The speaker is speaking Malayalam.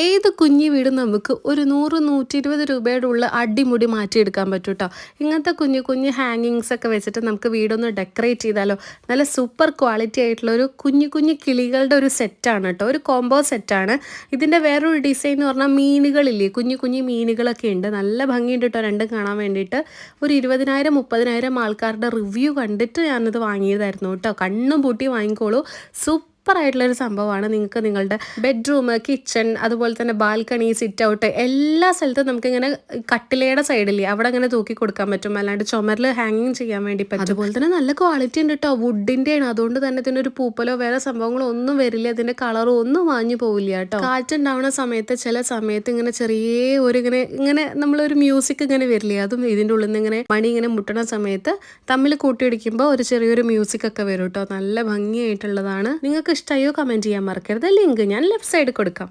ഏത് കുഞ്ഞു വീടും നമുക്ക് ഒരു 100-120 രൂപയുടെ ഉള്ള അടിമുടി മാറ്റിയെടുക്കാൻ പറ്റും കേട്ടോ. ഇങ്ങനത്തെ കുഞ്ഞു കുഞ്ഞു ഹാങ്ങിങ്സ് ഒക്കെ വെച്ചിട്ട് നമുക്ക് വീടൊന്ന് ഡെക്കറേറ്റ് ചെയ്താലോ. നല്ല സൂപ്പർ ക്വാളിറ്റി ആയിട്ടുള്ള ഒരു കുഞ്ഞു കുഞ്ഞു കിളികളുടെ ഒരു സെറ്റാണ് കേട്ടോ, ഒരു കോംബോ സെറ്റാണ്. ഇതിൻ്റെ വേറൊരു ഡിസൈൻ എന്ന് പറഞ്ഞാൽ മീനുകളില്ലേ, കുഞ്ഞു കുഞ്ഞു മീനുകളൊക്കെ ഉണ്ട്. നല്ല ഭംഗിയുണ്ട് കേട്ടോ രണ്ടും കാണാൻ വേണ്ടിയിട്ട്. ഒരു 20,000-30,000 ആൾക്കാരുടെ റിവ്യൂ കണ്ടിട്ട് ഞാനത് വാങ്ങിയതായിരുന്നു കേട്ടോ. കണ്ണും പൂട്ടി വാങ്ങിക്കോളൂ. സൂപ്പറായിട്ടുള്ളൊരു സംഭവമാണ്. നിങ്ങൾക്ക് നിങ്ങളുടെ ബെഡ്റൂം, കിച്ചൺ, അതുപോലെ തന്നെ ബാൽക്കണി, സിറ്റ് ഔട്ട് എല്ലാ സ്ഥലത്തും നമുക്കിങ്ങനെ കട്ടിലയുടെ സൈഡില്ലേ അവിടെ അങ്ങനെ തൂക്കി കൊടുക്കാൻ പറ്റും. അല്ലാണ്ട് ചുമരിൽ ഹാങ്ങിങ് ചെയ്യാൻ വേണ്ടി പറ്റും. അതുപോലെ തന്നെ നല്ല ക്വാളിറ്റി ഉണ്ട് കേട്ടോ, വുഡിൻ്റെയാണ്. അതുകൊണ്ട് തന്നെ ഇതിനൊരു പൂപ്പലോ വേറെ സംഭവങ്ങളോ ഒന്നും വരില്ല. ഇതിൻ്റെ കളറോ ഒന്നും മാഞ്ഞു പോവില്ല കേട്ടോ. കാറ്റുണ്ടാവുന്ന സമയത്ത് ചില സമയത്ത് ഇങ്ങനെ ചെറിയ ഒരു ഇങ്ങനെ നമ്മളൊരു മ്യൂസിക് ഇങ്ങനെ വരില്ലേ, അതും ഇതിൻ്റെ ഉള്ളിൽ നിന്ന് ഇങ്ങനെ മണി ഇങ്ങനെ മുട്ടണ സമയത്ത് തമ്മിൽ കൂട്ടിയിടിക്കുമ്പോൾ ഒരു ചെറിയൊരു മ്യൂസിക് ഒക്കെ വരും കേട്ടോ. നല്ല ഭംഗിയായിട്ടുള്ളതാണ്. നിങ്ങൾക്ക് ഇഷ്ടമായോ കമൻറ്റ് ചെയ്യാൻ മറക്കരുത്. ലിങ്ക് ഞാൻ ലെഫ്റ്റ് സൈഡിൽ കൊടുക്കാം.